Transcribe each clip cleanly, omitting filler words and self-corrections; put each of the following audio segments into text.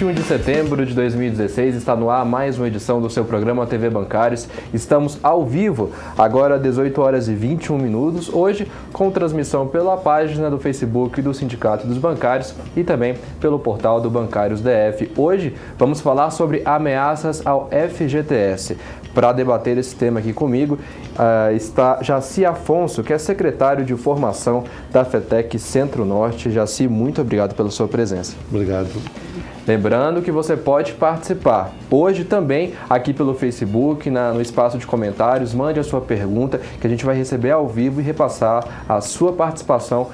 21 de setembro de 2016, está no ar mais uma edição do seu programa TV Bancários. Estamos ao vivo, agora às 18 horas e 21 minutos, hoje com transmissão pela página do Facebook do Sindicato dos Bancários e também pelo portal do Bancários DF. Hoje vamos falar sobre ameaças ao FGTS. Para debater esse tema aqui comigo está Jaci Afonso, que é secretário de Formação da FETEC Centro-Norte. Jaci, muito obrigado pela sua presença. Obrigado. Lembrando que você pode participar hoje também aqui pelo Facebook, no espaço de comentários. Mande a sua pergunta que a gente vai receber ao vivo e repassar a sua participação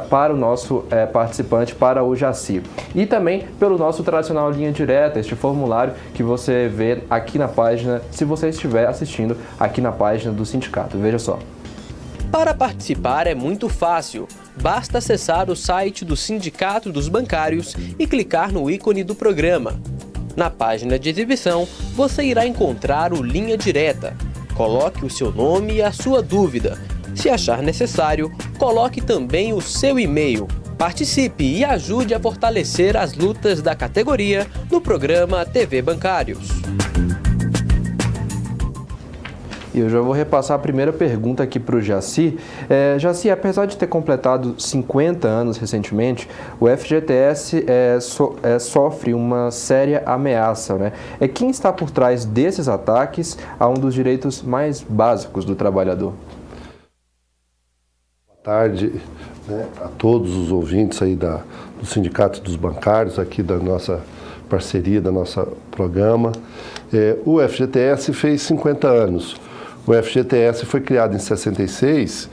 para o nosso participante, para o Jaci. E também pelo nosso tradicional linha direta, este formulário que você vê aqui na página, se você estiver assistindo aqui na página do sindicato. Veja só. Para participar é muito fácil. Basta acessar o site do Sindicato dos Bancários e clicar no ícone do programa. Na página de exibição, você irá encontrar o Linha Direta. Coloque o seu nome e a sua dúvida. Se achar necessário, coloque também o seu e-mail. Participe e ajude a fortalecer as lutas da categoria no programa TV Bancários. E eu já vou repassar a primeira pergunta aqui para o Jaci. Jaci, apesar de ter completado 50 anos recentemente, o FGTS sofre uma séria ameaça, né? Quem está por trás desses ataques a um dos direitos mais básicos do trabalhador? Boa tarde, né, a todos os ouvintes aí do Sindicato dos Bancários, aqui da nossa parceria, do nosso programa. O FGTS fez 50 anos. O FGTS foi criado em 66,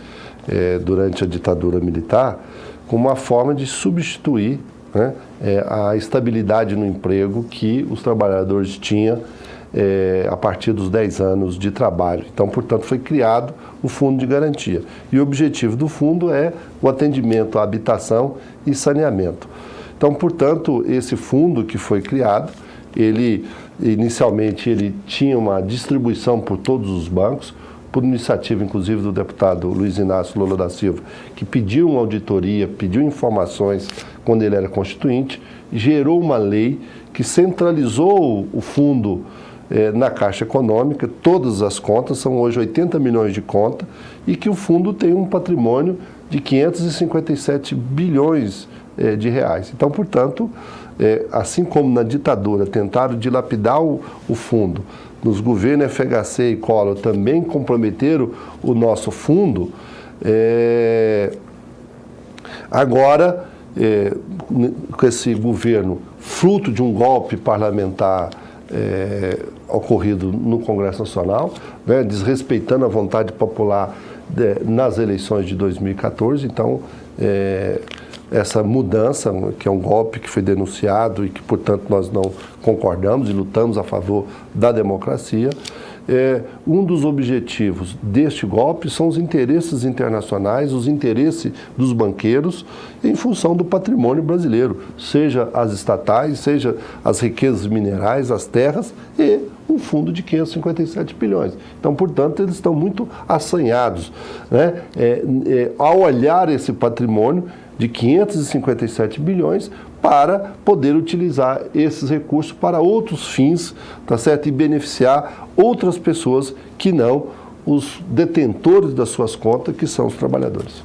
durante a ditadura militar, como uma forma de substituir, né, a estabilidade no emprego que os trabalhadores tinham a partir dos 10 anos de trabalho. Então, portanto, foi criado o Fundo de Garantia. E o objetivo do fundo é o atendimento à habitação e saneamento. Então, portanto, esse fundo que foi criado, inicialmente ele tinha uma distribuição por todos os bancos, por iniciativa inclusive do deputado Luiz Inácio Lula da Silva, que pediu uma auditoria, pediu informações quando ele era constituinte, gerou uma lei que centralizou o fundo na Caixa Econômica. Todas as contas, são hoje 80 milhões de contas, e que o fundo tem um patrimônio de 557 bilhões de reais. Então, portanto, assim como na ditadura tentaram dilapidar o fundo, nos governos FHC e Collor também comprometeram o nosso fundo, agora, com esse governo, fruto de um golpe parlamentar ocorrido no Congresso Nacional, né, desrespeitando a vontade popular nas eleições de 2014, então, essa mudança, que é um golpe que foi denunciado e que, portanto, nós não concordamos e lutamos a favor da democracia. Um dos objetivos deste golpe são os interesses internacionais, os interesses dos banqueiros em função do patrimônio brasileiro, seja as estatais, seja as riquezas minerais, as terras e um fundo de 557 bilhões. Então, portanto, eles estão muito assanhados, né, ao olhar esse patrimônio de 557 bilhões para poder utilizar esses recursos para outros fins, tá certo? E beneficiar outras pessoas que não os detentores das suas contas, que são os trabalhadores.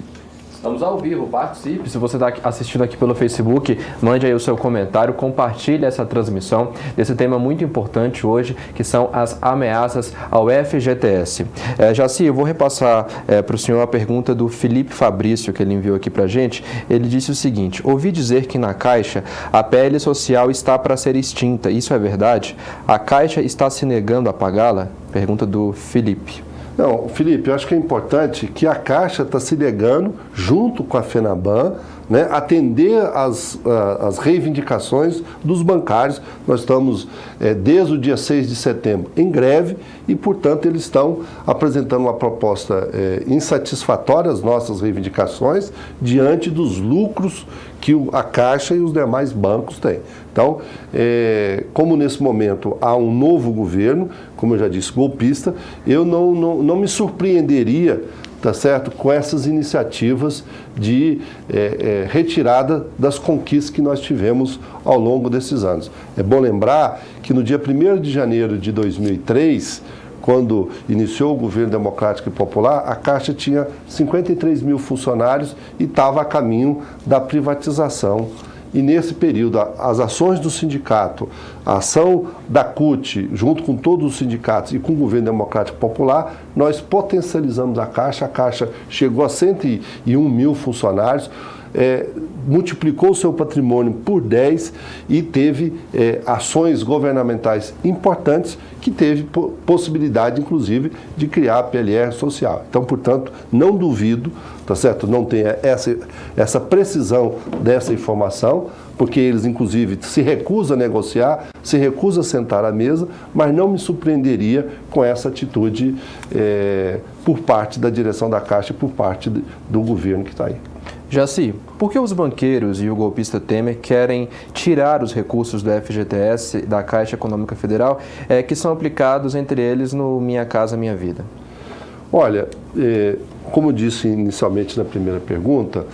Estamos ao vivo, participe. Se você está assistindo aqui pelo Facebook, mande aí o seu comentário, compartilhe essa transmissão desse tema muito importante hoje, que são as ameaças ao FGTS. Jaci, eu vou repassar para o senhor a pergunta do Felipe Fabrício, que ele enviou aqui para a gente. Ele disse o seguinte: ouvi dizer que na Caixa a PL social está para ser extinta. Isso é verdade? A Caixa está se negando a pagá-la? Pergunta do Felipe. Não, Felipe, eu acho que é importante que a Caixa está se negando, junto com a FENABAN, né, atender as reivindicações dos bancários. Nós estamos, desde o dia 6 de setembro, em greve e, portanto, eles estão apresentando uma proposta insatisfatória às nossas reivindicações diante dos lucros que a Caixa e os demais bancos têm. Então, como nesse momento há um novo governo, como eu já disse, golpista, eu não me surpreenderia tá certo? Com essas iniciativas de retirada das conquistas que nós tivemos ao longo desses anos. É bom lembrar que no dia 1º de janeiro de 2003, quando iniciou o governo democrático e popular, a Caixa tinha 53 mil funcionários e estava a caminho da privatização. E nesse período, as ações do sindicato, a ação da CUT, junto com todos os sindicatos e com o governo democrático popular, nós potencializamos a Caixa chegou a 101 mil funcionários, multiplicou o seu patrimônio por 10 e teve ações governamentais importantes que teve possibilidade, inclusive, de criar a PLR social. Então, portanto, não duvido, tá certo? Não tenha essa precisão dessa informação, porque eles, inclusive, se recusam a negociar, se recusam a sentar à mesa, mas não me surpreenderia com essa atitude por parte da direção da Caixa e por parte do governo que está aí. Jaci, por que os banqueiros e o golpista Temer querem tirar os recursos do FGTS, da Caixa Econômica Federal, que são aplicados, entre eles, no Minha Casa Minha Vida? Olha, como eu disse inicialmente na primeira pergunta,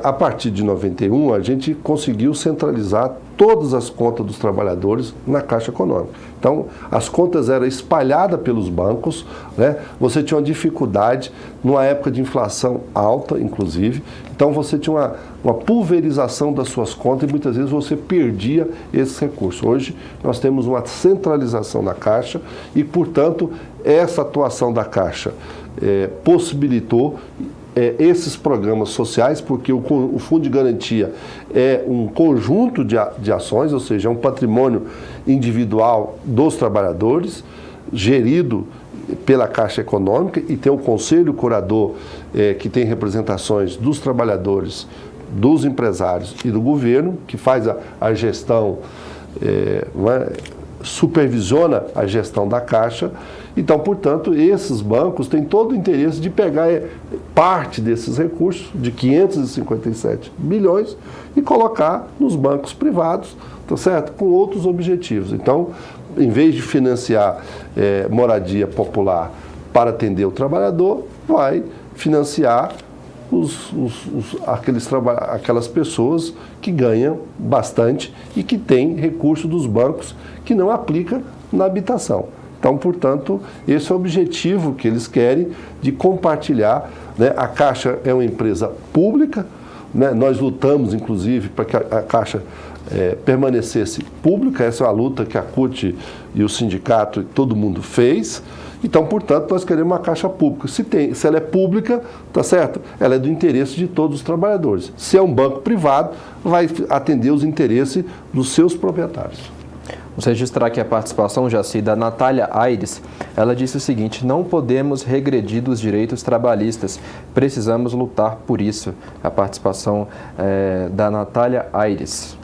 a partir de 91 a gente conseguiu centralizar todas as contas dos trabalhadores na Caixa Econômica. Então, as contas eram espalhadas pelos bancos, né? Você tinha uma dificuldade, numa época de inflação alta, inclusive, então você tinha uma pulverização das suas contas e muitas vezes você perdia esses recursos. Hoje, nós temos uma centralização da Caixa e, portanto, essa atuação da Caixa possibilitou esses programas sociais, porque o Fundo de Garantia é um conjunto de ações, ou seja, é um patrimônio individual dos trabalhadores, gerido pela Caixa Econômica, e tem o Conselho Curador, que tem representações dos trabalhadores, dos empresários e do governo, que faz a gestão, supervisiona a gestão da Caixa. Então, portanto, esses bancos têm todo o interesse de pegar parte desses recursos, de 557 bilhões, e colocar nos bancos privados, tá certo? Com outros objetivos. Então, em vez de financiar moradia popular para atender o trabalhador, vai financiar aquelas pessoas que ganham bastante e que têm recurso dos bancos que não aplica na habitação. Então, portanto, esse é o objetivo que eles querem de compartilhar, né? A Caixa é uma empresa pública, né? Nós lutamos, inclusive, para que a Caixa permanecesse pública. Essa é uma luta que a CUT e o sindicato e todo mundo fez. Então, portanto, nós queremos uma Caixa pública. Se ela é pública, tá certo? Ela é do interesse de todos os trabalhadores. Se é um banco privado, vai atender os interesses dos seus proprietários. Vamos registrar aqui a participação, Jaci, da Natália Aires. Ela disse o seguinte: não podemos regredir dos direitos trabalhistas, precisamos lutar por isso. A participação da Natália Aires.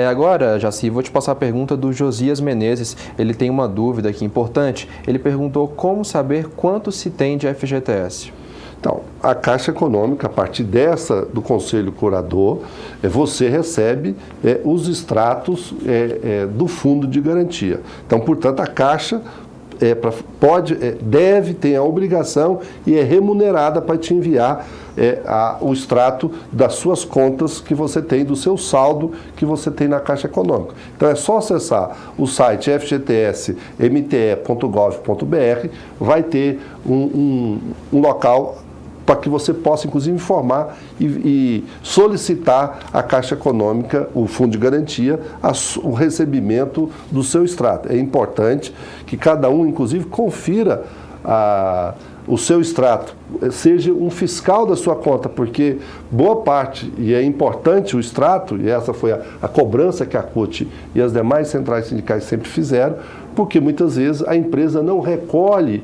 Agora, Jaci, vou te passar a pergunta do Josias Menezes. Ele tem uma dúvida aqui importante. Ele perguntou como saber quanto se tem de FGTS. Então, a Caixa Econômica, a partir do Conselho Curador, você recebe os extratos do Fundo de Garantia. Então, portanto, a Caixa tem a obrigação e é remunerada para te enviar o extrato das suas contas que você tem, do seu saldo que você tem na Caixa Econômica. Então é só acessar o site fgtsmte.gov.br, vai ter um local para que você possa, inclusive, informar e solicitar à Caixa Econômica, o Fundo de Garantia, o recebimento do seu extrato. É importante que cada um, inclusive, confira o seu extrato, seja um fiscal da sua conta, porque boa parte, e é importante o extrato, e essa foi a cobrança que a CUT e as demais centrais sindicais sempre fizeram, porque muitas vezes a empresa não recolhe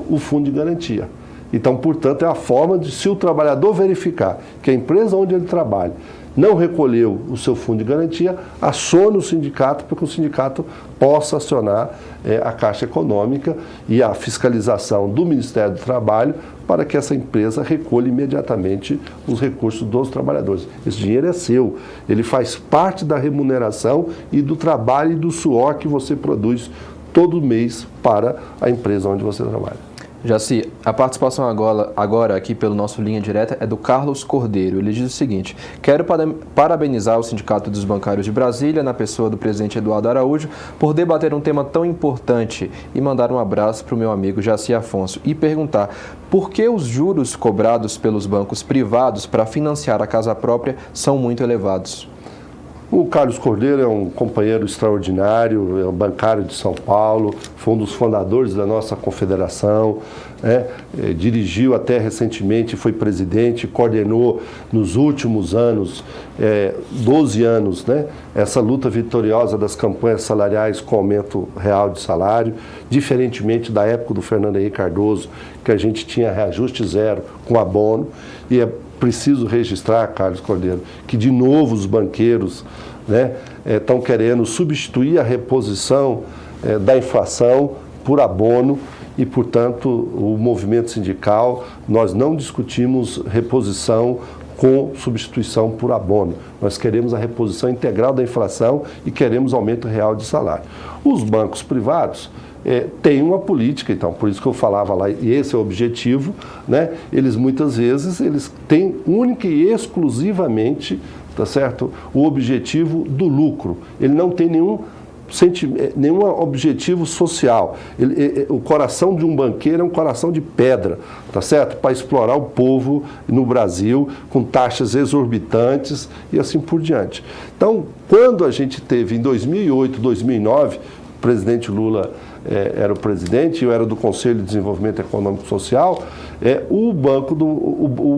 o Fundo de Garantia. Então, portanto, é a forma de, se o trabalhador verificar que a empresa onde ele trabalha não recolheu o seu fundo de garantia, acione o sindicato para que o sindicato possa acionar a Caixa Econômica e a fiscalização do Ministério do Trabalho para que essa empresa recolha imediatamente os recursos dos trabalhadores. Esse dinheiro é seu, ele faz parte da remuneração e do trabalho e do suor que você produz todo mês para a empresa onde você trabalha. Jaci, a participação agora aqui pelo nosso Linha Direta é do Carlos Cordeiro. Ele diz o seguinte: quero parabenizar o Sindicato dos Bancários de Brasília, na pessoa do presidente Eduardo Araújo, por debater um tema tão importante e mandar um abraço para o meu amigo Jaci Afonso e perguntar por que os juros cobrados pelos bancos privados para financiar a casa própria são muito elevados. O Carlos Cordeiro é um companheiro extraordinário, é um bancário de São Paulo, foi um dos fundadores da nossa confederação, dirigiu até recentemente, foi presidente, coordenou nos últimos anos, 12 anos, essa luta vitoriosa das campanhas salariais com aumento real de salário, diferentemente da época do Fernando Henrique Cardoso, que a gente tinha reajuste zero com abono, e é preciso registrar, Carlos Cordeiro, que de novo os banqueiros estão querendo substituir a reposição da inflação por abono e, portanto, o movimento sindical, nós não discutimos reposição com substituição por abono. Nós queremos a reposição integral da inflação e queremos aumento real de salário. Os bancos privados tem uma política, então, por isso que eu falava lá, e esse é o objetivo, eles muitas vezes têm única e exclusivamente, tá certo, o objetivo do lucro. Ele não tem nenhum objetivo social. O coração de um banqueiro é um coração de pedra, tá certo? Para explorar o povo no Brasil com taxas exorbitantes e assim por diante. Então, quando a gente teve em 2008, 2009, o presidente Lula era o presidente, eu era do Conselho de Desenvolvimento Econômico e Social, o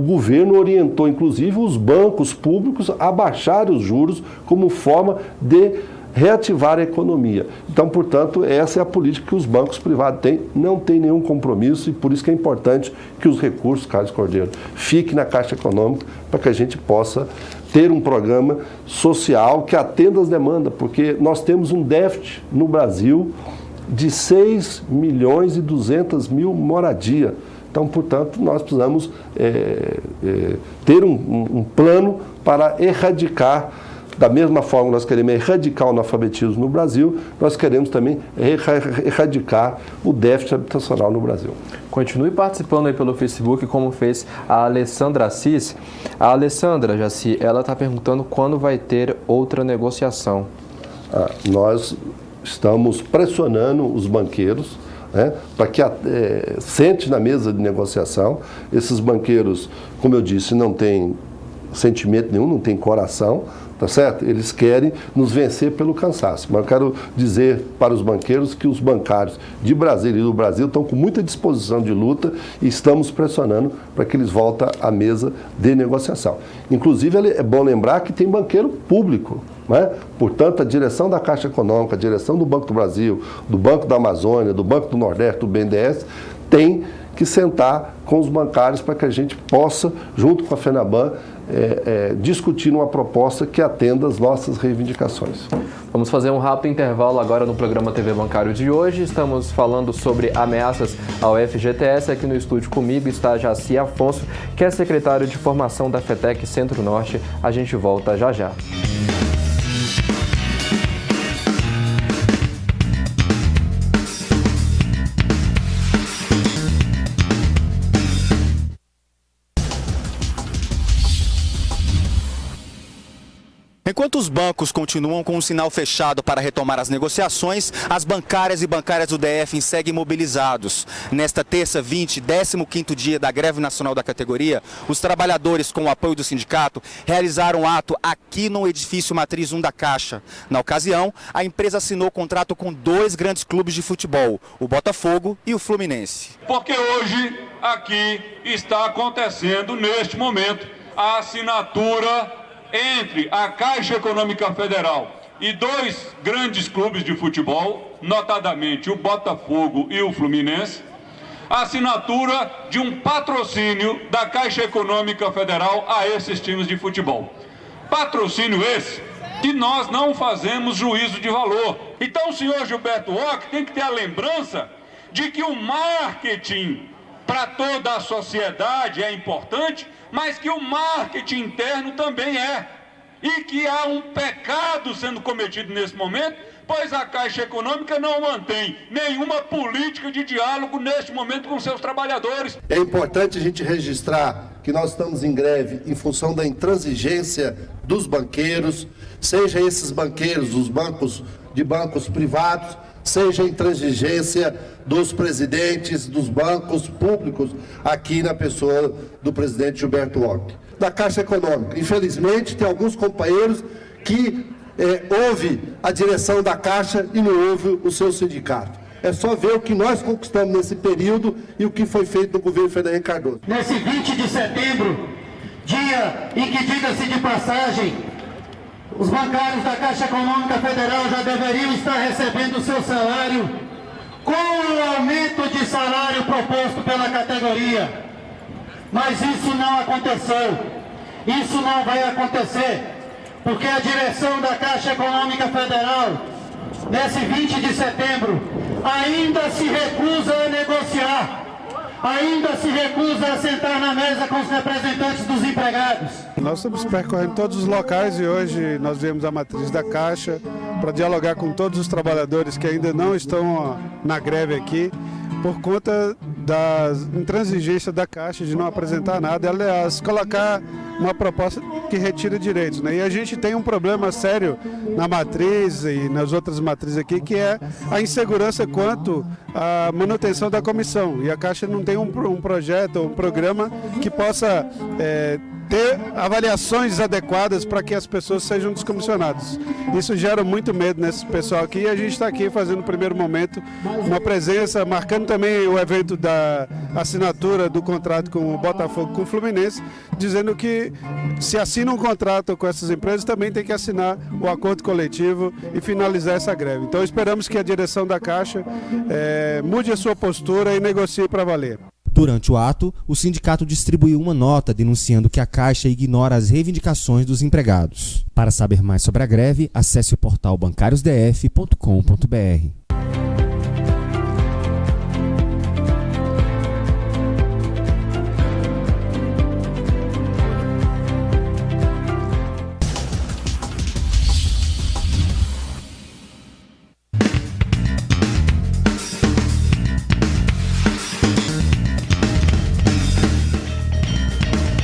governo orientou, inclusive, os bancos públicos a baixar os juros como forma de reativar a economia. Então, portanto, essa é a política que os bancos privados têm, não tem nenhum compromisso e por isso que é importante que os recursos, Carlos Cordeiro, fiquem na Caixa Econômica para que a gente possa ter um programa social que atenda às demandas, porque nós temos um déficit no Brasil de 6 milhões e 200 mil moradia. Então, portanto, nós precisamos ter um plano para erradicar. Da mesma forma que nós queremos erradicar o analfabetismo no Brasil, nós queremos também erradicar o déficit habitacional no Brasil. Continue participando aí pelo Facebook, como fez a Alessandra Assis. A Alessandra, Jaci, ela está perguntando quando vai ter outra negociação. Nós estamos pressionando os banqueiros para que sente na mesa de negociação. Esses banqueiros, como eu disse, não têm sentimento nenhum, não têm coração, tá certo? Eles querem nos vencer pelo cansaço. Mas eu quero dizer para os banqueiros que os bancários de Brasília e do Brasil estão com muita disposição de luta e estamos pressionando para que eles voltem à mesa de negociação. Inclusive, é bom lembrar que tem banqueiro público, Portanto, a direção da Caixa Econômica, a direção do Banco do Brasil, do Banco da Amazônia, do Banco do Nordeste, do BNDES, tem que sentar com os bancários para que a gente possa, junto com a FENABAN, discutir uma proposta que atenda às nossas reivindicações. Vamos fazer um rápido intervalo agora no programa TV Bancário de hoje. Estamos falando sobre ameaças ao FGTS. Aqui no estúdio comigo está Jaci Afonso, que é secretário de formação da FETEC Centro-Norte. A gente volta já já. Enquanto os bancos continuam com um sinal fechado para retomar as negociações, as bancárias e bancárias do DF seguem mobilizados. Nesta terça, 15º dia da greve nacional da categoria, os trabalhadores, com o apoio do sindicato, realizaram um ato aqui no edifício Matriz 1 da Caixa. Na ocasião, a empresa assinou contrato com 2 grandes clubes de futebol, o Botafogo e o Fluminense. Porque hoje, aqui, está acontecendo, neste momento, a assinatura entre a Caixa Econômica Federal e 2 grandes clubes de futebol, notadamente o Botafogo e o Fluminense, a assinatura de um patrocínio da Caixa Econômica Federal a esses times de futebol. Patrocínio esse que nós não fazemos juízo de valor. Então o senhor Gilberto Roque tem que ter a lembrança de que o marketing para toda a sociedade é importante, mas que o marketing interno também é. e que há um pecado sendo cometido nesse momento, pois a Caixa Econômica não mantém nenhuma política de diálogo neste momento com seus trabalhadores. É importante a gente registrar que nós estamos em greve em função da intransigência dos banqueiros, seja esses banqueiros dos bancos privados, seja a intransigência dos presidentes dos bancos públicos, aqui na pessoa do presidente Gilberto Alckmin. Da Caixa Econômica, infelizmente, tem alguns companheiros que ouve a direção da Caixa e não ouve o seu sindicato. É só ver o que nós conquistamos nesse período e o que foi feito no governo Fernando Henrique Cardoso. Nesse 20 de setembro, dia em que, diga-se de passagem, os bancários da Caixa Econômica Federal já deveriam estar recebendo o seu salário com o aumento de salário proposto pela categoria. Mas isso não aconteceu. Isso não vai acontecer, porque a direção da Caixa Econômica Federal, nesse 20 de setembro, ainda se recusa a negociar, ainda se recusa a sentar na mesa com os representantes dos empregados. Nós estamos percorrendo todos os locais e hoje nós viemos à matriz da Caixa para dialogar com todos os trabalhadores que ainda não estão na greve aqui, por conta da intransigência da Caixa de não apresentar nada, aliás, colocar uma proposta que retira direitos, né? E a gente tem um problema sério na matriz e nas outras matrizes aqui, que é a insegurança quanto à manutenção da comissão. E a Caixa não tem um projeto, um programa que possa ter avaliações adequadas para que as pessoas sejam descomissionadas. Isso gera muito medo nesse pessoal aqui e a gente está aqui fazendo o primeiro momento uma presença, marcando também o evento da assinatura do contrato com o Botafogo com o Fluminense, dizendo que se assina um contrato com essas empresas também tem que assinar o acordo coletivo e finalizar essa greve. Então esperamos que a direção da Caixa mude a sua postura e negocie para valer. Durante o ato, o sindicato distribuiu uma nota denunciando que a Caixa ignora as reivindicações dos empregados. Para saber mais sobre a greve, acesse o portal bancariosdf.com.br.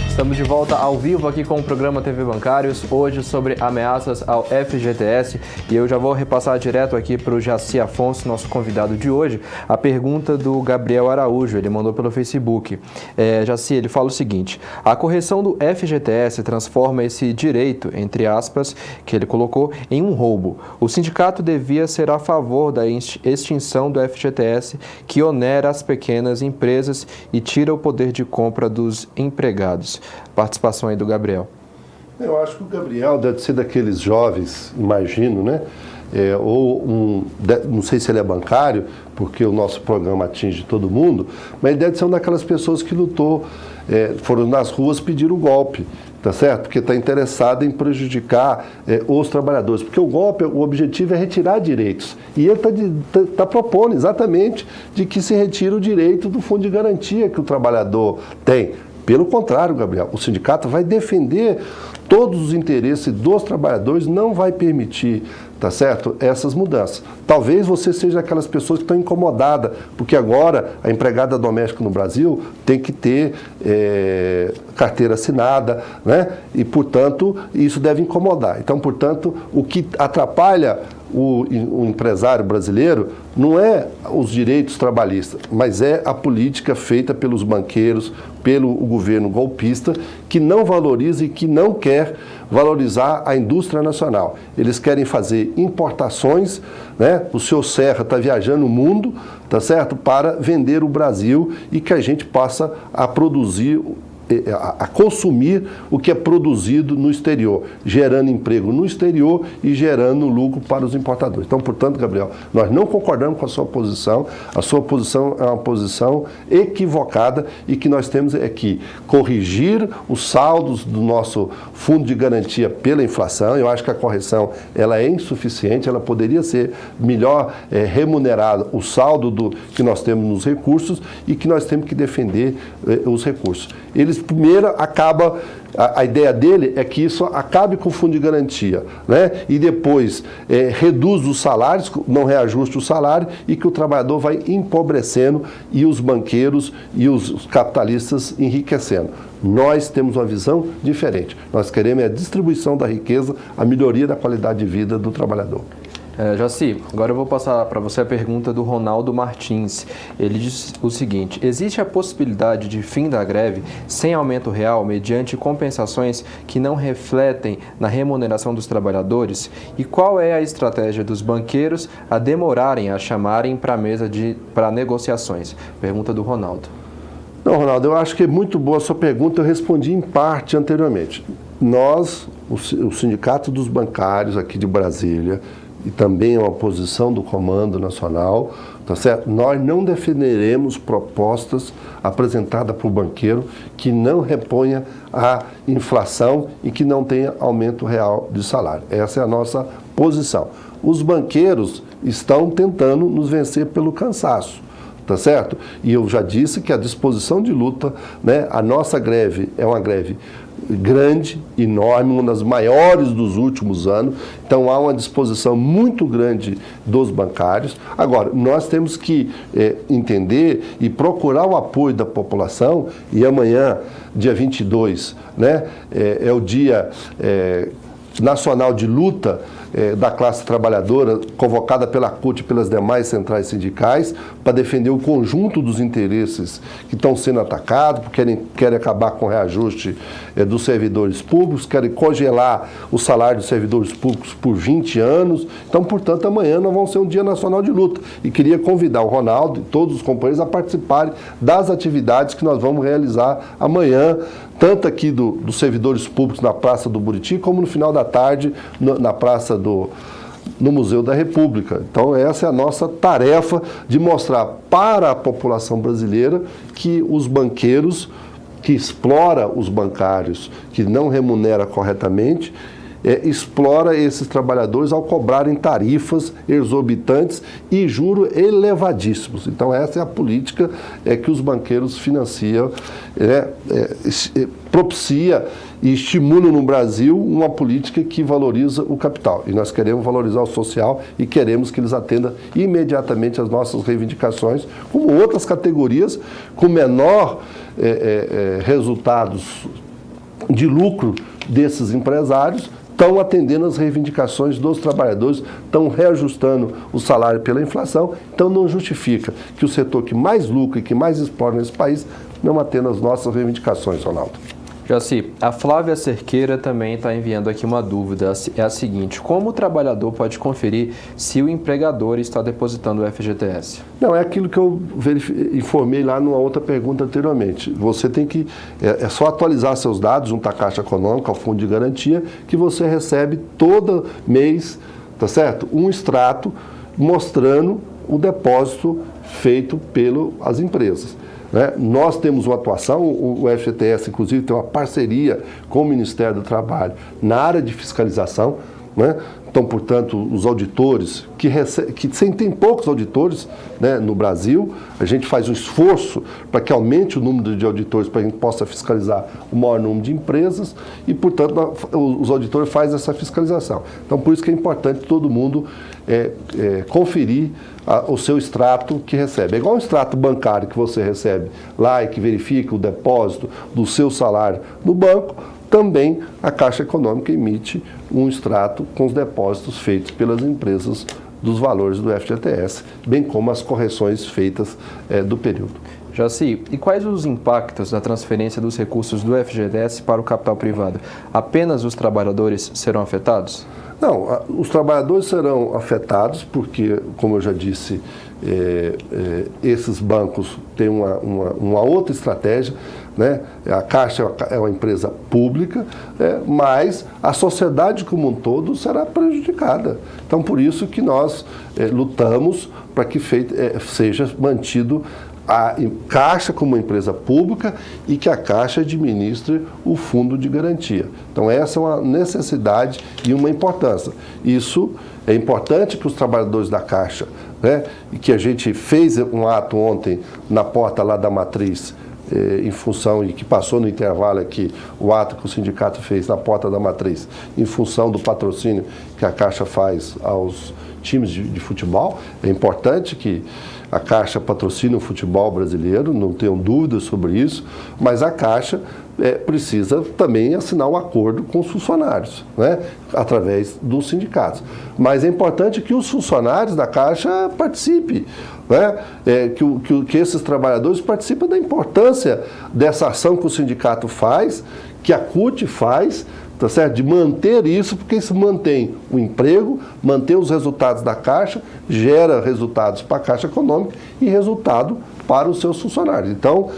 Estamos de volta ao vivo aqui com o programa TV Bancários, hoje sobre ameaças ao FGTS, e eu já vou repassar direto aqui para o Jaci Afonso, nosso convidado de hoje, a pergunta do Gabriel Araújo, ele mandou pelo Facebook. Jaci, ele fala o seguinte: a correção do FGTS transforma esse direito, entre aspas, que ele colocou, em um roubo. O sindicato devia ser a favor da extinção do FGTS, que onera as pequenas empresas e tira o poder de compra dos empregados. Participação aí do Gabriel. Eu acho que o Gabriel deve ser daqueles jovens, imagino, né? Não sei se ele é bancário, porque o nosso programa atinge todo mundo, mas ele deve ser uma daquelas pessoas que lutou, foram nas ruas pedir o golpe, tá certo? Porque está interessado em prejudicar os trabalhadores, porque o golpe, o objetivo é retirar direitos, e ele está propondo exatamente de que se retire o direito do fundo de garantia que o trabalhador tem. Pelo contrário, Gabriel, o sindicato vai defender todos os interesses dos trabalhadores, não vai permitir, tá certo, essas mudanças. Talvez você seja aquelas pessoas que estão incomodadas, porque agora a empregada doméstica no Brasil tem que ter carteira assinada, né? E, portanto, isso deve incomodar. Então, portanto, o que atrapalha o empresário brasileiro não é os direitos trabalhistas, mas é a política feita pelos banqueiros, pelo governo golpista, que não valoriza e que não quer valorizar a indústria nacional. Eles querem fazer importações, né? O seu Serra está viajando o mundo, tá certo? Para vender o Brasil e que a gente possa a produzir, a consumir o que é produzido no exterior, gerando emprego no exterior e gerando lucro para os importadores. Então, portanto, Gabriel, nós não concordamos com a sua posição é uma posição equivocada e que nós temos é que corrigir os saldos do nosso fundo de garantia pela inflação. Eu acho que a correção ela é insuficiente, ela poderia ser melhor remunerada, o saldo que nós temos nos recursos e que nós temos que defender os recursos. Eles isso primeiro acaba, a ideia dele é que isso acabe com o fundo de garantia, né? E depois reduz os salários, não reajuste o salário e que o trabalhador vai empobrecendo e os banqueiros e os capitalistas enriquecendo. Nós temos uma visão diferente. Nós queremos a distribuição da riqueza, a melhoria da qualidade de vida do trabalhador. Jaci, agora eu vou passar para você a pergunta do Ronaldo Martins. Ele diz o seguinte: existe a possibilidade de fim da greve sem aumento real, mediante compensações que não refletem na remuneração dos trabalhadores? E qual é a estratégia dos banqueiros a demorarem a chamarem para a mesa para negociações? Pergunta do Ronaldo. Não, Ronaldo, eu acho que é muito boa a sua pergunta, eu respondi em parte anteriormente. Nós, o Sindicato dos Bancários aqui de Brasília, e também é uma posição do Comando Nacional, tá certo? Nós não defenderemos propostas apresentadas por banqueiro que não reponha a inflação e que não tenha aumento real de salário. Essa é a nossa posição. Os banqueiros estão tentando nos vencer pelo cansaço, tá certo? E eu já disse que a disposição de luta, né, a nossa greve é uma greve grande, enorme, uma das maiores dos últimos anos. Então há uma disposição muito grande dos bancários. Agora, nós temos que entender e procurar o apoio da população, e amanhã, dia 22, né, é o dia nacional de luta da classe trabalhadora, convocada pela CUT e pelas demais centrais sindicais, para defender o conjunto dos interesses que estão sendo atacados, porque querem acabar com o reajuste dos servidores públicos, querem congelar o salário dos servidores públicos por 20 anos. Então, portanto, amanhã nós vamos ser um dia nacional de luta. E queria convidar o Ronaldo e todos os companheiros a participarem das atividades que nós vamos realizar amanhã, tanto aqui dos servidores públicos na Praça do Buriti, como no final da tarde na Praça no Museu da República. Então essa é a nossa tarefa de mostrar para a população brasileira que os banqueiros, que explora os bancários, que não remunera corretamente, explora esses trabalhadores ao cobrarem tarifas exorbitantes e juros elevadíssimos. Então essa é a política que os banqueiros financiam, propicia e estimulam no Brasil uma política que valoriza o capital. E nós queremos valorizar o social e queremos que eles atendam imediatamente às nossas reivindicações, como outras categorias com menor resultados de lucro desses empresários, estão atendendo as reivindicações dos trabalhadores, estão reajustando o salário pela inflação. Então não justifica que o setor que mais lucra e que mais explora nesse país não atenda as nossas reivindicações, Ronaldo. Jaci, a Flávia Cerqueira também está enviando aqui uma dúvida, é a seguinte: como o trabalhador pode conferir se o empregador está depositando o FGTS? Não, é aquilo que eu informei lá numa outra pergunta anteriormente. Você tem que, é só atualizar seus dados junto à Caixa Econômica, ao Fundo de Garantia, que você recebe todo mês, tá certo? Um extrato mostrando o depósito feito pelas empresas. Né? Nós temos uma atuação, o FGTS, inclusive, tem uma parceria com o Ministério do Trabalho na área de fiscalização. Né? Então, portanto, os auditores, tem poucos auditores, né, no Brasil, a gente faz um esforço para que aumente o número de auditores para que a gente possa fiscalizar o maior número de empresas e, portanto, os auditores fazem essa fiscalização. Então, por isso que é importante todo mundo conferir o seu extrato que recebe. É igual um extrato bancário que você recebe lá e que verifica o depósito do seu salário no banco. Também a Caixa Econômica emite um extrato com os depósitos feitos pelas empresas dos valores do FGTS, bem como as correções feitas do período. Jaci, e quais os impactos da transferência dos recursos do FGTS para o capital privado? Apenas os trabalhadores serão afetados? Não, os trabalhadores serão afetados porque, como eu já disse, esses bancos têm uma outra estratégia, né? A Caixa é uma empresa pública, mas a sociedade como um todo será prejudicada. Então, por isso que nós lutamos para que seja mantido a Caixa como uma empresa pública e que a Caixa administre o fundo de garantia. Então essa é uma necessidade e uma importância. Isso é importante para os trabalhadores da Caixa, né? E que a gente fez um ato ontem na porta lá da Matriz em função, e que passou no intervalo aqui, o ato que o sindicato fez na porta da matriz, em função do patrocínio que a Caixa faz aos times de futebol. É importante que a Caixa patrocine o futebol brasileiro, não tenham dúvidas sobre isso, mas a Caixa precisa também assinar um acordo com os funcionários, né, através dos sindicatos. Mas é importante que os funcionários da Caixa participem, né, que esses trabalhadores participem da importância dessa ação que o sindicato faz, que a CUT faz, tá certo? De manter isso, porque isso mantém o emprego, mantém os resultados da Caixa, gera resultados para a Caixa Econômica e resultado para os seus funcionários. Então,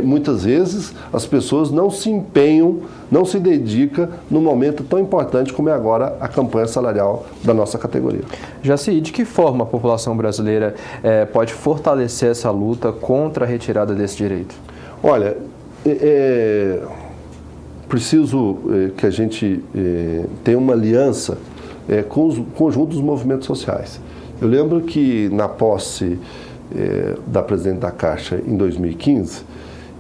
muitas vezes, as pessoas não se empenham, não se dedicam num momento tão importante como é agora a campanha salarial da nossa categoria. Jaci, de que forma a população brasileira pode fortalecer essa luta contra a retirada desse direito? Olha, preciso que a gente tenha uma aliança com o conjunto dos movimentos sociais. Eu lembro que na posse da presidente da Caixa em 2015,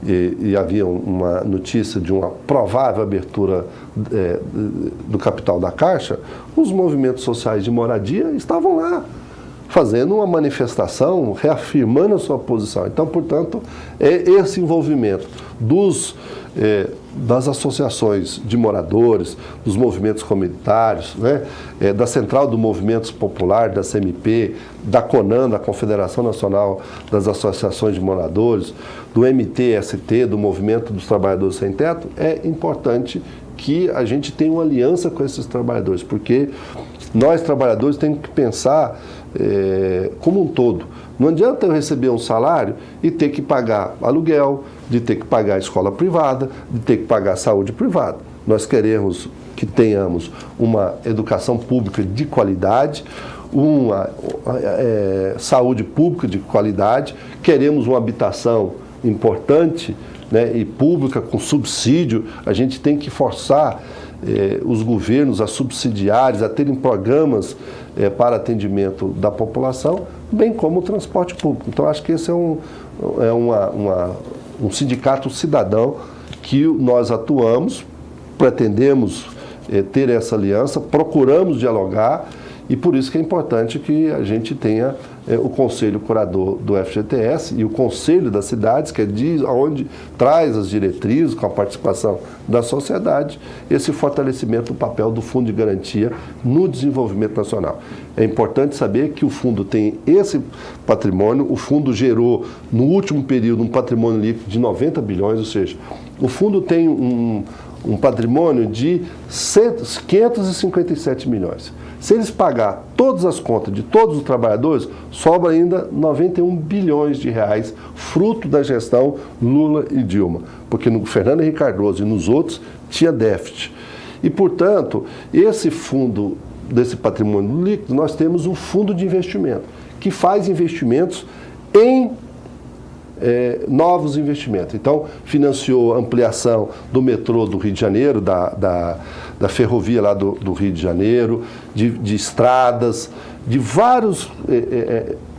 e havia uma notícia de uma provável abertura do capital da Caixa, os movimentos sociais de moradia estavam lá, fazendo uma manifestação, reafirmando a sua posição. Então, portanto, esse envolvimento das associações de moradores, dos movimentos comunitários, né, da Central do Movimentos Popular, da CMP, da CONAN, da Confederação Nacional das Associações de Moradores, do MTST, do Movimento dos Trabalhadores Sem Teto, é importante que a gente tenha uma aliança com esses trabalhadores, porque nós, trabalhadores, temos que pensar como um todo. Não adianta eu receber um salário e ter que pagar aluguel, de ter que pagar escola privada, de ter que pagar saúde privada. Nós queremos que tenhamos uma educação pública de qualidade, uma saúde pública de qualidade, queremos uma habitação importante, né, e pública com subsídio. A gente tem que forçar os governos a subsidiários, a terem programas para atendimento da população, bem como o transporte público. Então, acho que esse é um sindicato cidadão que nós atuamos, pretendemos ter essa aliança, procuramos dialogar, e por isso que é importante que a gente tenha o Conselho Curador do FGTS e o Conselho das Cidades, que é onde traz as diretrizes, com a participação da sociedade, esse fortalecimento do papel do Fundo de Garantia no desenvolvimento nacional. É importante saber que o fundo tem esse patrimônio, o fundo gerou, no último período, um patrimônio líquido de 90 bilhões, ou seja, o fundo tem um patrimônio de 557 milhões. Se eles pagar todas as contas de todos os trabalhadores, sobra ainda 91 bilhões de reais, fruto da gestão Lula e Dilma. Porque no Fernando Henrique Cardoso e nos outros tinha déficit. E, portanto, esse fundo desse patrimônio líquido, nós temos um fundo de investimento, que faz investimentos em novos investimentos. Então, financiou a ampliação do metrô do Rio de Janeiro, da ferrovia lá do Rio de Janeiro, de estradas, de vários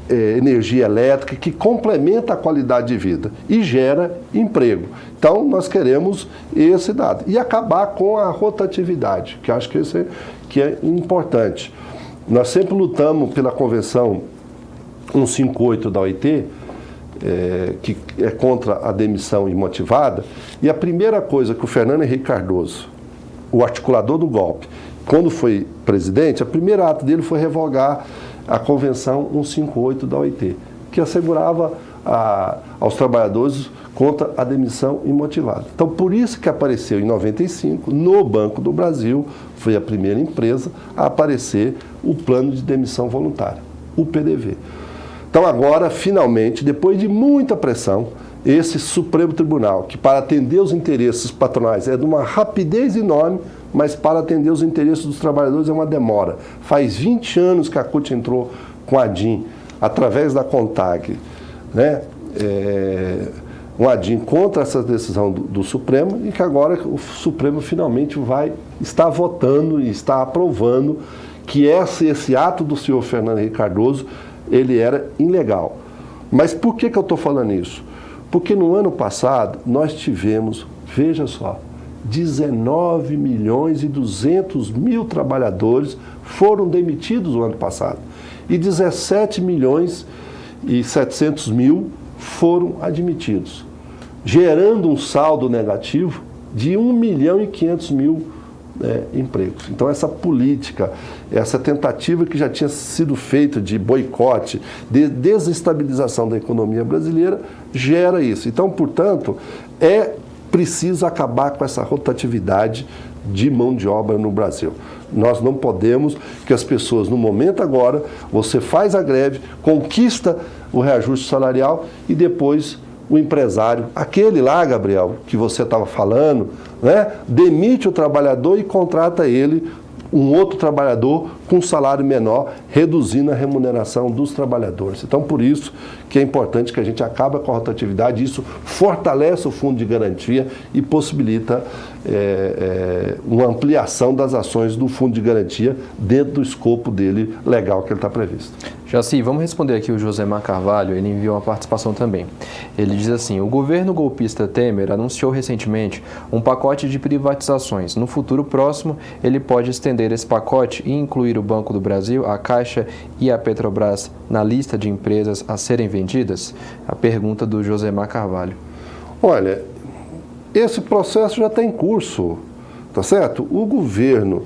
energia elétrica que complementa a qualidade de vida e gera emprego. Então, nós queremos esse dado. E acabar com a rotatividade, que acho que esse que é importante. Nós sempre lutamos pela Convenção 158 da OIT, que é contra a demissão imotivada, e a primeira coisa que o Fernando Henrique Cardoso, o articulador do golpe, quando foi presidente, o primeiro ato dele foi revogar a Convenção 158 da OIT, que assegurava aos trabalhadores contra a demissão imotivada. Então, por isso que apareceu em 95, no Banco do Brasil, foi a primeira empresa a aparecer o plano de demissão voluntária, o PDV. Então agora, finalmente, depois de muita pressão, esse Supremo Tribunal, que para atender os interesses patronais é de uma rapidez enorme, mas para atender os interesses dos trabalhadores é uma demora. Faz 20 anos que a CUT entrou com a DIN, através da CONTAG, né, um ADIM contra essa decisão do Supremo, e que agora o Supremo finalmente está votando e está aprovando que esse ato do senhor Fernando Henrique Cardoso ele era ilegal. Mas por que eu estou falando isso? Porque no ano passado nós tivemos, veja só, 19 milhões e 200 mil trabalhadores foram demitidos no ano passado. E 17 milhões e 700 mil foram admitidos, gerando um saldo negativo de 1 milhão e 500 mil empregos. Então essa política, essa tentativa que já tinha sido feita de boicote, de desestabilização da economia brasileira, gera isso. Então, portanto, é preciso acabar com essa rotatividade de mão de obra no Brasil. Nós não podemos que as pessoas, no momento agora, você faz a greve, conquista o reajuste salarial e depois o empresário, aquele lá, Gabriel, que você estava falando, né, demite o trabalhador e contrata ele, um outro trabalhador com salário menor, reduzindo a remuneração dos trabalhadores. Então, por isso que é importante que a gente acabe com a rotatividade, isso fortalece o fundo de garantia e possibilita uma ampliação das ações do fundo de garantia dentro do escopo dele legal que ele está previsto. Jaci, vamos responder aqui o Josemar Carvalho, ele enviou uma participação também. Ele diz assim: o governo golpista Temer anunciou recentemente um pacote de privatizações. No futuro próximo, ele pode estender esse pacote e incluir o Banco do Brasil, a Caixa e a Petrobras na lista de empresas a serem vendidas? A pergunta do Josemar Carvalho. Olha, esse processo já está em curso, tá certo? O governo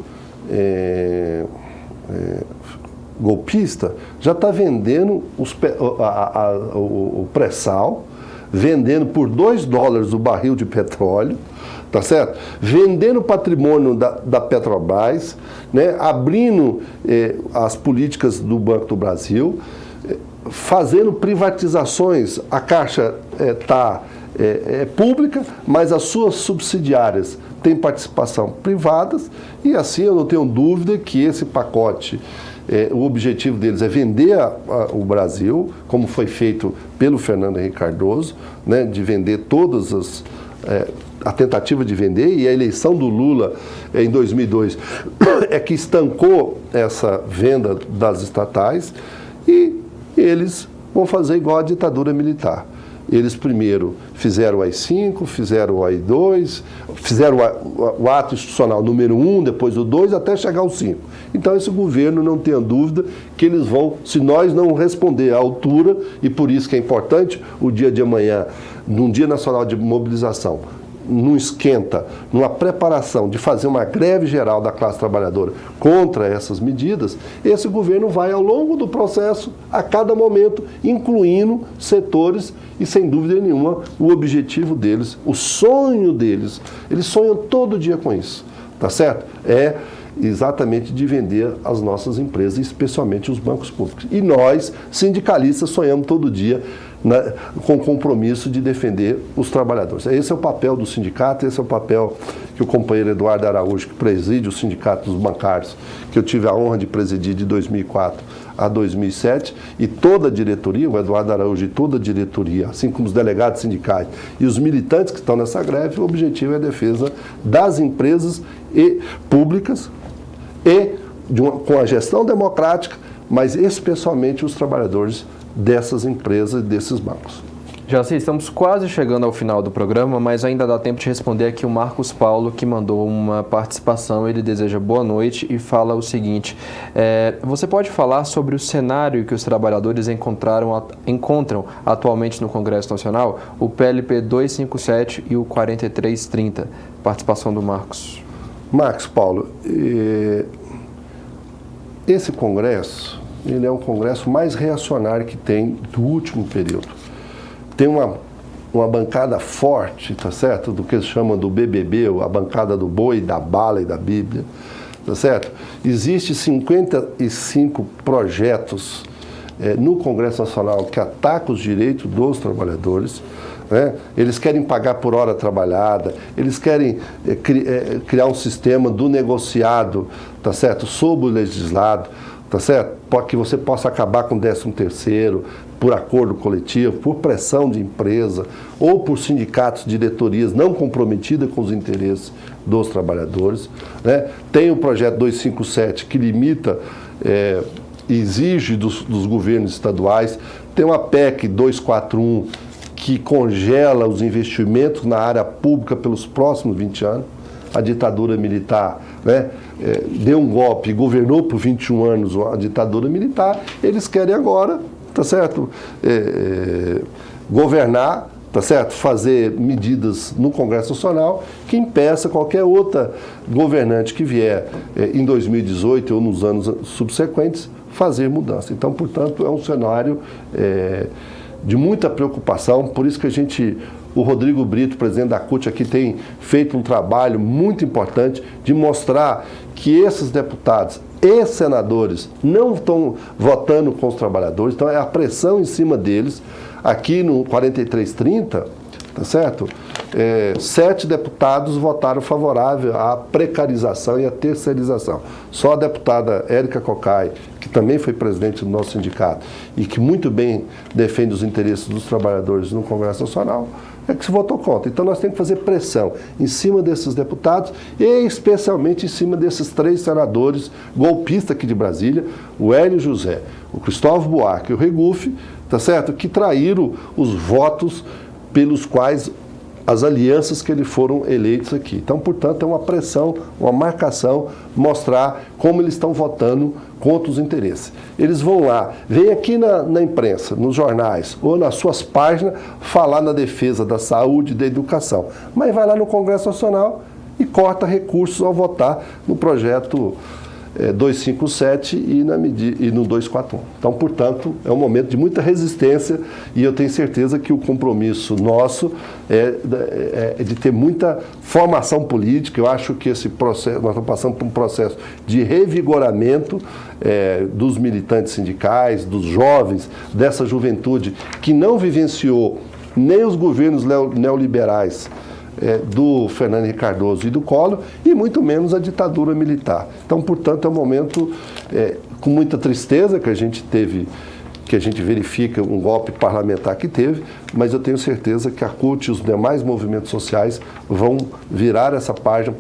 golpista já está vendendo o pré-sal, vendendo por $2 o barril de petróleo, tá certo? Vendendo patrimônio da Petrobras, né? Abrindo as políticas do Banco do Brasil, fazendo privatizações. A Caixa está pública, mas as suas subsidiárias têm participação privadas, e assim eu não tenho dúvida que esse pacote, o objetivo deles é vender o Brasil, como foi feito pelo Fernando Henrique Cardoso, né, de vender todas a tentativa de vender, e a eleição do Lula em 2002 é que estancou essa venda das estatais, e eles vão fazer igual a ditadura militar. Eles primeiro fizeram o AI-5, fizeram o AI-2, fizeram o ato institucional número 1, depois o 2, até chegar ao 5. Então esse governo, não tenha dúvida que eles vão, se nós não responder à altura, e por isso que é importante o dia de amanhã, num Dia Nacional de Mobilização, num esquenta, numa preparação de fazer uma greve geral da classe trabalhadora contra essas medidas, esse governo vai, ao longo do processo, a cada momento, incluindo setores, e sem dúvida nenhuma, o objetivo deles, o sonho deles, eles sonham todo dia com isso, tá certo? É exatamente de vender as nossas empresas, especialmente os bancos públicos. E nós, sindicalistas, sonhamos todo dia com o compromisso de defender os trabalhadores. Esse é o papel do sindicato, esse é o papel que o companheiro Eduardo Araújo, que preside o Sindicato dos Bancários, que eu tive a honra de presidir de 2004 a 2007, e toda a diretoria, o Eduardo Araújo e toda a diretoria, assim como os delegados sindicais e os militantes que estão nessa greve, o objetivo é a defesa das empresas públicas e com a gestão democrática, mas especialmente os trabalhadores dessas empresas e desses bancos. Jaci, estamos quase chegando ao final do programa, mas ainda dá tempo de responder aqui o Marcos Paulo, que mandou uma participação. Ele deseja boa noite e fala o seguinte: você pode falar sobre o cenário que os trabalhadores encontram atualmente no Congresso Nacional, o PLP 257 e o 4330? Participação do Marcos. Marcos Paulo, esse Congresso, ele é o Congresso mais reacionário que tem do último período. Tem uma bancada forte, tá certo? Do que eles chamam do BBB, a bancada do boi, da bala e da Bíblia, tá certo? Existem 55 projetos no Congresso Nacional que atacam os direitos dos trabalhadores, né? Eles querem pagar por hora trabalhada, eles querem criar um sistema do negociado, tá certo? Sob o legislado, tá certo? Para que você possa acabar com o 13º, por acordo coletivo, por pressão de empresa, ou por sindicatos, diretorias não comprometidas com os interesses dos trabalhadores, né? Tem o projeto 257, que limita, exige dos governos estaduais. Tem uma PEC 241, que congela os investimentos na área pública pelos próximos 20 anos. A ditadura militar, né, deu um golpe, governou por 21 anos a ditadura militar, eles querem agora, tá certo, governar, tá certo, fazer medidas no Congresso Nacional que impeça qualquer outra governante que vier em 2018 ou nos anos subsequentes fazer mudança. Então, portanto, é um cenário de muita preocupação, por isso que o Rodrigo Brito, presidente da CUT, aqui tem feito um trabalho muito importante de mostrar que esses deputados e senadores não estão votando com os trabalhadores, então é a pressão em cima deles. Aqui no 4330, tá certo? 7 deputados votaram favorável à precarização e à terceirização. Só a deputada Érica Cocai, que também foi presidente do nosso sindicato e que muito bem defende os interesses dos trabalhadores no Congresso Nacional, é que se votou contra. Então nós temos que fazer pressão em cima desses deputados e especialmente em cima desses 3 senadores golpistas aqui de Brasília, o Hélio José, o Cristóvão Buarque e o Regufe, tá certo? Que traíram os votos pelos quais as alianças que eles foram eleitos aqui. Então, portanto, é uma pressão, uma marcação, mostrar como eles estão votando contra os interesses. Eles vão lá, vem aqui na imprensa, nos jornais ou nas suas páginas, falar na defesa da saúde e da educação, mas vai lá no Congresso Nacional e corta recursos ao votar no projeto 257 e no 241. Então, portanto, é um momento de muita resistência e eu tenho certeza que o compromisso nosso é de ter muita formação política. Eu acho que esse processo, nós estamos passando por um processo de revigoramento dos militantes sindicais, dos jovens, dessa juventude que não vivenciou nem os governos neoliberais do Fernando Henrique Cardoso e do Collor, e muito menos a ditadura militar. Então, portanto, é um momento com muita tristeza que a gente verifica um golpe parlamentar que teve, mas eu tenho certeza que a CUT e os demais movimentos sociais vão virar essa página,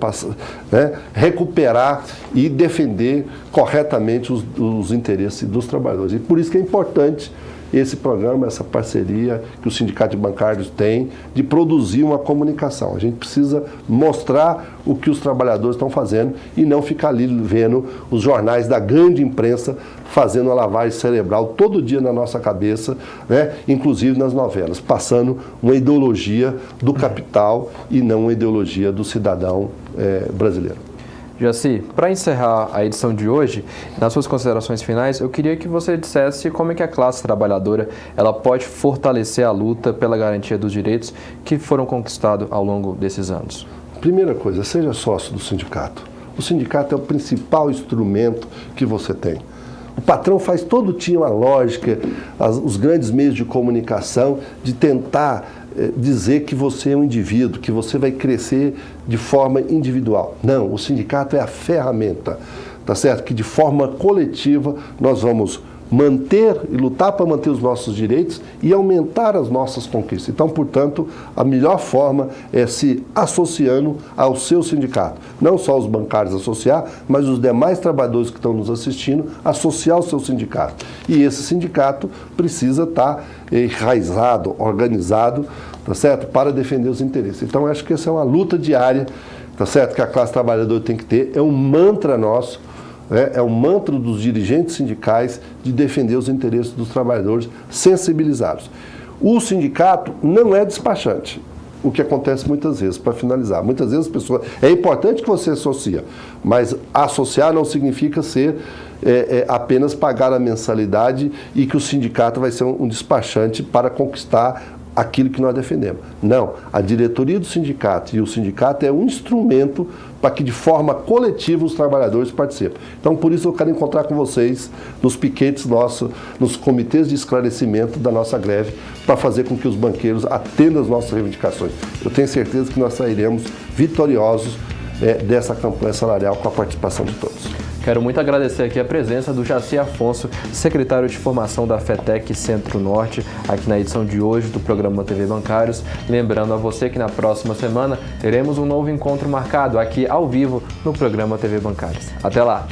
recuperar e defender corretamente os interesses dos trabalhadores. E por isso que é importante esse programa, essa parceria que o Sindicato de Bancários tem de produzir uma comunicação. A gente precisa mostrar o que os trabalhadores estão fazendo e não ficar ali vendo os jornais da grande imprensa fazendo a lavagem cerebral todo dia na nossa cabeça, né? Inclusive nas novelas, passando uma ideologia do capital e não uma ideologia do cidadão brasileiro. Jaci, para encerrar a edição de hoje, nas suas considerações finais, eu queria que você dissesse como é que a classe trabalhadora ela pode fortalecer a luta pela garantia dos direitos que foram conquistados ao longo desses anos. Primeira coisa, seja sócio do sindicato. O sindicato é o principal instrumento que você tem. O patrão faz todo dia uma lógica, os grandes meios de comunicação, de tentar dizer que você é um indivíduo, que você vai crescer de forma individual. Não, o sindicato é a ferramenta, tá certo? Que de forma coletiva nós vamos manter e lutar para manter os nossos direitos e aumentar as nossas conquistas. Então, portanto, a melhor forma é se associando ao seu sindicato. Não só os bancários associar, mas os demais trabalhadores que estão nos assistindo, associar ao seu sindicato. E esse sindicato precisa estar enraizado, organizado, tá certo? Para defender os interesses. Então, acho que essa é uma luta diária, tá certo? Que a classe trabalhadora tem que ter, é um mantra nosso, é o mantra dos dirigentes sindicais de defender os interesses dos trabalhadores sensibilizados. O sindicato não é despachante, o que acontece muitas vezes, para finalizar. Muitas vezes as pessoas... É importante que você associe, mas associar não significa ser apenas pagar a mensalidade e que o sindicato vai ser um despachante para conquistar aquilo que nós defendemos. Não, a diretoria do sindicato e o sindicato é um instrumento para que de forma coletiva os trabalhadores participem. Então, por isso eu quero encontrar com vocês nos piquetes nossos, nos comitês de esclarecimento da nossa greve, para fazer com que os banqueiros atendam as nossas reivindicações. Eu tenho certeza que nós sairemos vitoriosos dessa campanha salarial com a participação de todos. Quero muito agradecer aqui a presença do Jaci Afonso, secretário de formação da FETEC Centro-Norte, aqui na edição de hoje do programa TV Bancários. Lembrando a você que na próxima semana teremos um novo encontro marcado aqui ao vivo no programa TV Bancários. Até lá!